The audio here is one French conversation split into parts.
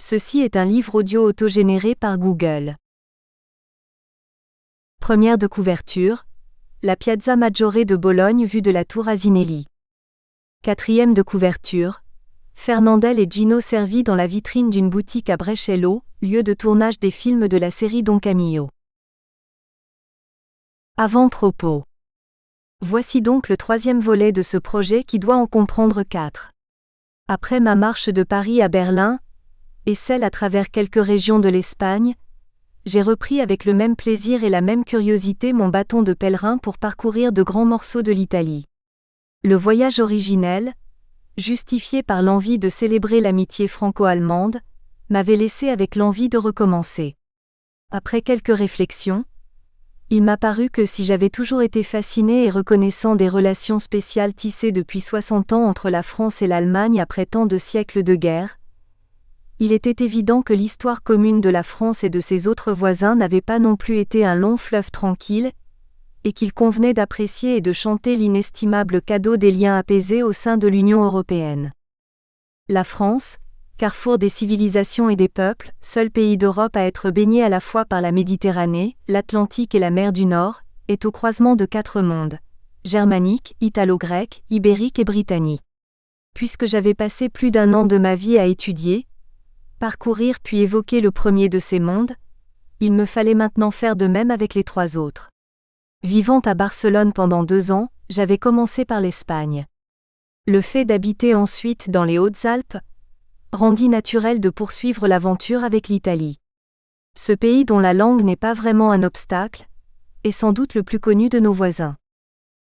Ceci est un livre audio autogénéré par Google. Première de couverture, la Piazza Maggiore de Bologne vue de la tour Asinelli. Quatrième de couverture, Fernandel et Gino servis dans la vitrine d'une boutique à Brescello, lieu de tournage des films de la série Don Camillo. Avant-propos. Voici donc le troisième volet de ce projet qui doit en comprendre 4. Après ma marche de Paris à Berlin, et celle à travers quelques régions de l'Espagne, j'ai repris avec le même plaisir et la même curiosité mon bâton de pèlerin pour parcourir de grands morceaux de l'Italie. Le voyage originel, justifié par l'envie de célébrer l'amitié franco-allemande, m'avait laissé avec l'envie de recommencer. Après quelques réflexions, il m'a paru que si j'avais toujours été fasciné et reconnaissant des relations spéciales tissées depuis 60 ans entre la France et l'Allemagne après tant de siècles de guerre, il était évident que l'histoire commune de la France et de ses autres voisins n'avait pas non plus été un long fleuve tranquille, et qu'il convenait d'apprécier et de chanter l'inestimable cadeau des liens apaisés au sein de l'Union européenne. La France, carrefour des civilisations et des peuples, seul pays d'Europe à être baigné à la fois par la Méditerranée, l'Atlantique et la mer du Nord, est au croisement de 4 mondes, germanique, italo-grec, ibérique et britannique. Puisque j'avais passé plus d'1 an de ma vie à étudier, parcourir puis évoquer le premier de ces mondes, il me fallait maintenant faire de même avec les 3 autres. Vivant à Barcelone pendant 2 ans, j'avais commencé par l'Espagne. Le fait d'habiter ensuite dans les Hautes-Alpes rendit naturel de poursuivre l'aventure avec l'Italie. Ce pays dont la langue n'est pas vraiment un obstacle, est sans doute le plus connu de nos voisins.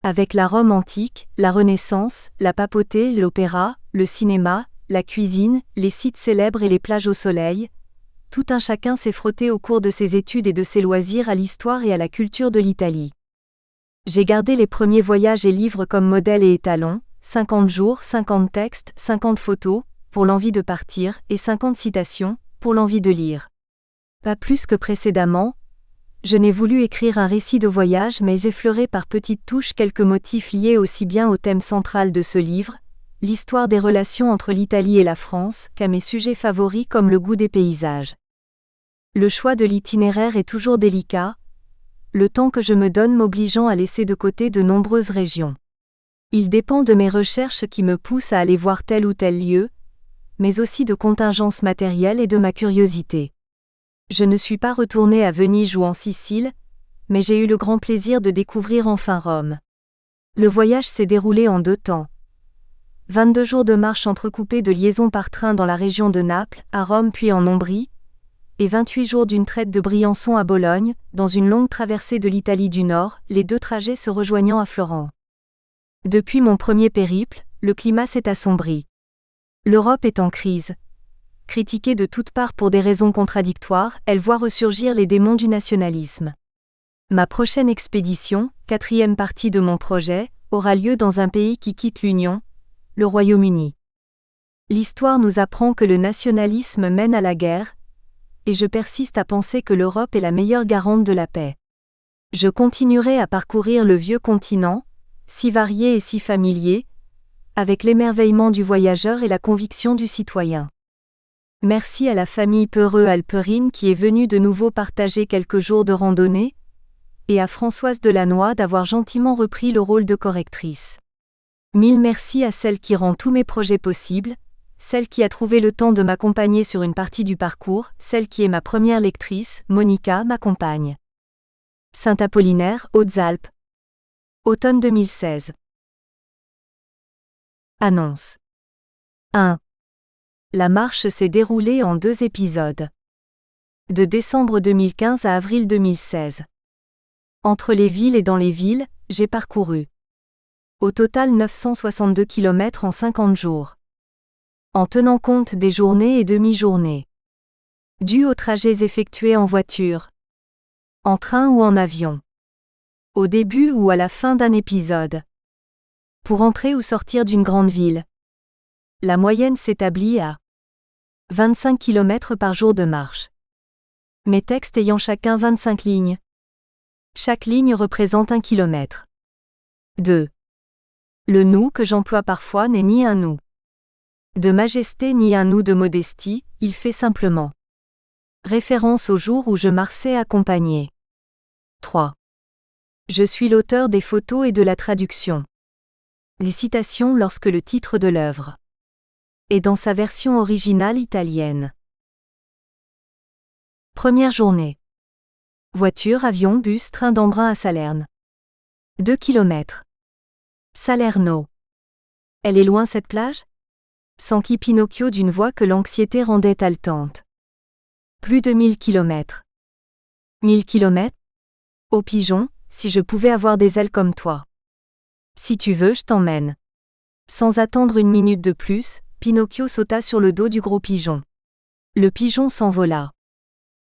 Avec la Rome antique, la Renaissance, la papauté, l'opéra, le cinéma, la cuisine, les sites célèbres et les plages au soleil, tout un chacun s'est frotté au cours de ses études et de ses loisirs à l'histoire et à la culture de l'Italie. J'ai gardé les premiers voyages et livres comme modèle et étalon, 50 jours, 50 textes, 50 photos, pour l'envie de partir, et 50 citations, pour l'envie de lire. Pas plus que précédemment, je n'ai voulu écrire un récit de voyage mais effleurer par petites touches quelques motifs liés aussi bien au thème central de ce livre, l'histoire des relations entre l'Italie et la France, qu'à mes sujets favoris comme le goût des paysages. Le choix de l'itinéraire est toujours délicat, le temps que je me donne m'obligeant à laisser de côté de nombreuses régions. Il dépend de mes recherches qui me poussent à aller voir tel ou tel lieu, mais aussi de contingences matérielles et de ma curiosité. Je ne suis pas retourné à Venise ou en Sicile, mais j'ai eu le grand plaisir de découvrir enfin Rome. Le voyage s'est déroulé en 2 temps. 22 jours de marche entrecoupés de liaisons par train dans la région de Naples, à Rome puis en Ombrie, et 28 jours d'une traite de Briançon à Bologne, dans une longue traversée de l'Italie du Nord, les 2 trajets se rejoignant à Florence. Depuis mon premier périple, le climat s'est assombri. L'Europe est en crise. Critiquée de toutes parts pour des raisons contradictoires, elle voit ressurgir les démons du nationalisme. Ma prochaine expédition, 4e partie de mon projet, aura lieu dans un pays qui quitte l'Union, le Royaume-Uni. L'histoire nous apprend que le nationalisme mène à la guerre, et je persiste à penser que l'Europe est la meilleure garante de la paix. Je continuerai à parcourir le vieux continent, si varié et si familier, avec l'émerveillement du voyageur et la conviction du citoyen. Merci à la famille Peureux-Alperine qui est venue de nouveau partager quelques jours de randonnée, et à Françoise Delannoy d'avoir gentiment repris le rôle de correctrice. 1000 merci à celle qui rend tous mes projets possibles, celle qui a trouvé le temps de m'accompagner sur une partie du parcours, celle qui est ma première lectrice, Monica, ma compagne. Saint-Apollinaire, Hautes-Alpes. Automne 2016. Annonce. 1. La marche s'est déroulée en 2 épisodes. De décembre 2015 à avril 2016. Entre les villes et dans les villes, j'ai parcouru. Au total 962 km en 50 jours. En tenant compte des journées et demi-journées. Dû aux trajets effectués en voiture. En train ou en avion. Au début ou à la fin d'un épisode. Pour entrer ou sortir d'une grande ville. La moyenne s'établit à 25 km par jour de marche. Mes textes ayant chacun 25 lignes. Chaque ligne représente 1 kilomètre. 2. Le nous que j'emploie parfois n'est ni un nous de majesté ni un nous de modestie, il fait simplement référence au jour où je marchais accompagné. 3. Je suis l'auteur des photos et de la traduction. Les citations lorsque le titre de l'œuvre est dans sa version originale italienne. Première journée. Voiture, avion, bus, train d'Embrun à Salerne. 2 km. Salerno. Elle est loin cette plage ? S'enquit Pinocchio d'une voix que l'anxiété rendait haletante. Plus de 1000 km. 1000 km ? Ô pigeon, si je pouvais avoir des ailes comme toi. Si tu veux, je t'emmène. Sans attendre une minute de plus, Pinocchio sauta sur le dos du gros pigeon. Le pigeon s'envola.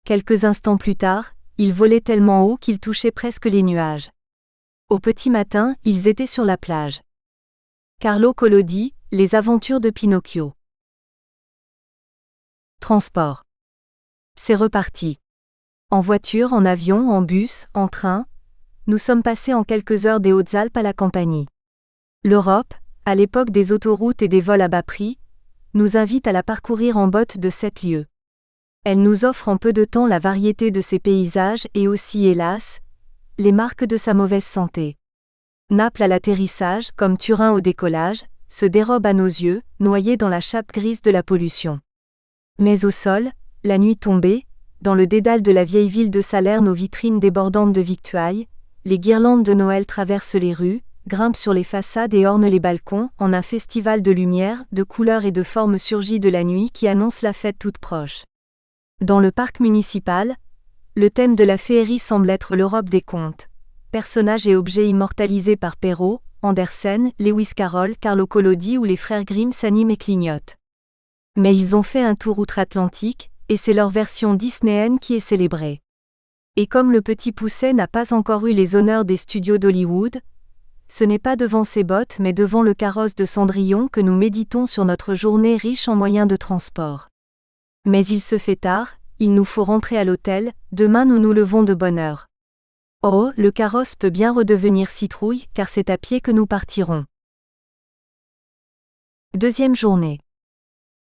Quelques instants plus tard, il volait tellement haut qu'il touchait presque les nuages. Au petit matin, ils étaient sur la plage. Carlo Collodi, Les aventures de Pinocchio. Transport. C'est reparti. En voiture, en avion, en bus, en train, nous sommes passés en quelques heures des Hautes-Alpes à la Campanie. L'Europe, à l'époque des autoroutes et des vols à bas prix, nous invite à la parcourir en botte de 7 lieues. Elle nous offre en peu de temps la variété de ses paysages et aussi, hélas, les marques de sa mauvaise santé. Naples à l'atterrissage, comme Turin au décollage, se dérobe à nos yeux, noyée dans la chape grise de la pollution. Mais au sol, la nuit tombée, dans le dédale de la vieille ville de Salerne aux vitrines débordantes de victuailles, les guirlandes de Noël traversent les rues, grimpent sur les façades et ornent les balcons, en un festival de lumière, de couleurs et de formes surgies de la nuit qui annonce la fête toute proche. Dans le parc municipal, le thème de la féerie semble être l'Europe des contes. Personnages et objets immortalisés par Perrault, Andersen, Lewis Carroll, Carlo Collodi ou les frères Grimm s'animent et clignotent. Mais ils ont fait un tour outre-Atlantique, et c'est leur version disneyenne qui est célébrée. Et comme le petit Pousset n'a pas encore eu les honneurs des studios d'Hollywood, ce n'est pas devant ses bottes mais devant le carrosse de Cendrillon que nous méditons sur notre journée riche en moyens de transport. Mais il se fait tard, il nous faut rentrer à l'hôtel, demain nous nous levons de bonne heure. Oh, le carrosse peut bien redevenir citrouille, car c'est à pied que nous partirons. Deuxième journée.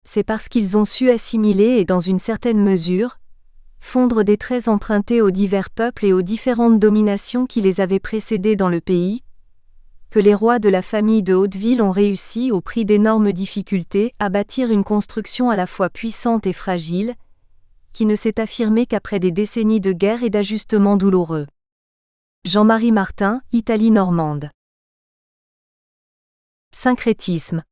C'est parce qu'ils ont su assimiler et dans une certaine mesure, fondre des traits empruntés aux divers peuples et aux différentes dominations qui les avaient précédés dans le pays, que les rois de la famille de Hauteville ont réussi, au prix d'énormes difficultés, à bâtir une construction à la fois puissante et fragile, qui ne s'est affirmée qu'après des décennies de guerre et d'ajustements douloureux. Jean-Marie Martin, Italie normande. Syncrétisme.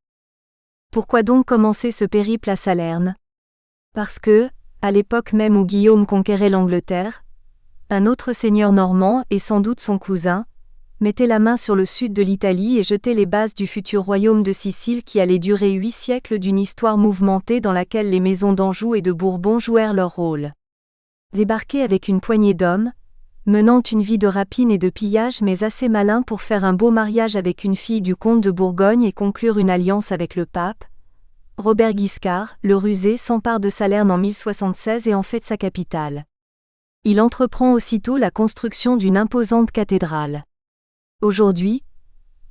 Pourquoi donc commencer ce périple à Salerne ? Parce que, à l'époque même où Guillaume conquérait l'Angleterre, un autre seigneur normand, et sans doute son cousin, mettait la main sur le sud de l'Italie et jetait les bases du futur royaume de Sicile qui allait durer 8 siècles d'une histoire mouvementée dans laquelle les maisons d'Anjou et de Bourbon jouèrent leur rôle. Débarquer avec une poignée d'hommes, menant une vie de rapine et de pillage mais assez malin pour faire un beau mariage avec une fille du comte de Bourgogne et conclure une alliance avec le pape, Robert Guiscard, le rusé, s'empare de Salerne en 1076 et en fait sa capitale. Il entreprend aussitôt la construction d'une imposante cathédrale. Aujourd'hui,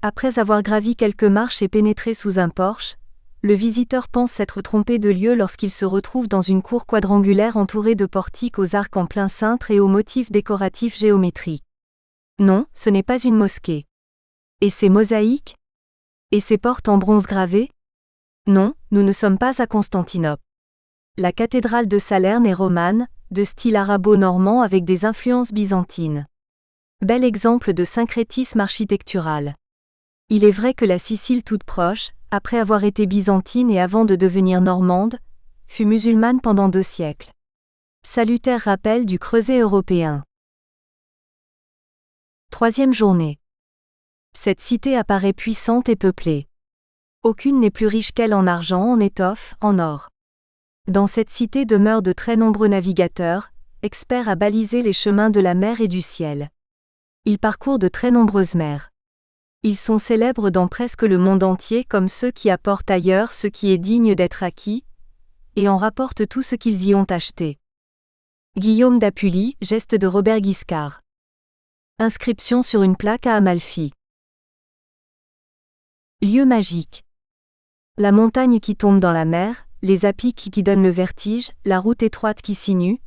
après avoir gravi quelques marches et pénétré sous un porche, le visiteur pense s'être trompé de lieu lorsqu'il se retrouve dans une cour quadrangulaire entourée de portiques aux arcs en plein cintre et aux motifs décoratifs géométriques. Non, ce n'est pas une mosquée. Et ces mosaïques ? Et ces portes en bronze gravé ? Non, nous ne sommes pas à Constantinople. La cathédrale de Salerne est romane, de style arabo-normand avec des influences byzantines. Bel exemple de syncrétisme architectural. Il est vrai que la Sicile toute proche, après avoir été byzantine et avant de devenir normande, fut musulmane pendant 2 siècles. Salutaire rappel du creuset européen. Troisième journée. Cette cité apparaît puissante et peuplée. Aucune n'est plus riche qu'elle en argent, en étoffe, en or. Dans cette cité demeurent de très nombreux navigateurs, experts à baliser les chemins de la mer et du ciel. Ils parcourent de très nombreuses mers. Ils sont célèbres dans presque le monde entier comme ceux qui apportent ailleurs ce qui est digne d'être acquis, et en rapportent tout ce qu'ils y ont acheté. Guillaume d'Apulie, geste de Robert Guiscard. Inscription sur une plaque à Amalfi. Lieu magique. La montagne qui tombe dans la mer, les apics qui donnent le vertige, la route étroite qui sinue,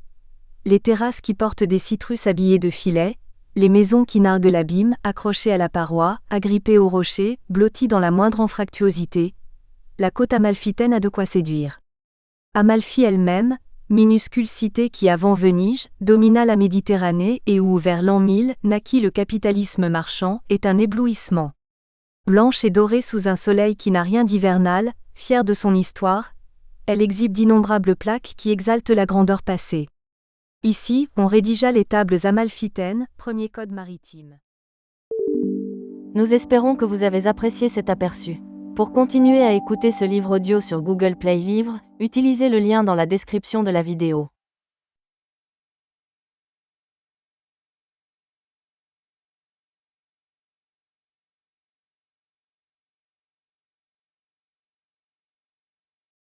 les terrasses qui portent des citrus habillés de filets, les maisons qui narguent l'abîme, accrochées à la paroi, agrippées aux rochers, blotties dans la moindre anfractuosité, la côte amalfitaine a de quoi séduire. Amalfi elle-même, minuscule cité qui avant Venise, domina la Méditerranée et où vers l'an 1000 naquit le capitalisme marchand, est un éblouissement. Blanche et dorée sous un soleil qui n'a rien d'hivernal, fière de son histoire, elle exhibe d'innombrables plaques qui exaltent la grandeur passée. Ici, on rédigea les tables amalfitaines, premier code maritime. Nous espérons que vous avez apprécié cet aperçu. Pour continuer à écouter ce livre audio sur Google Play Livres, utilisez le lien dans la description de la vidéo.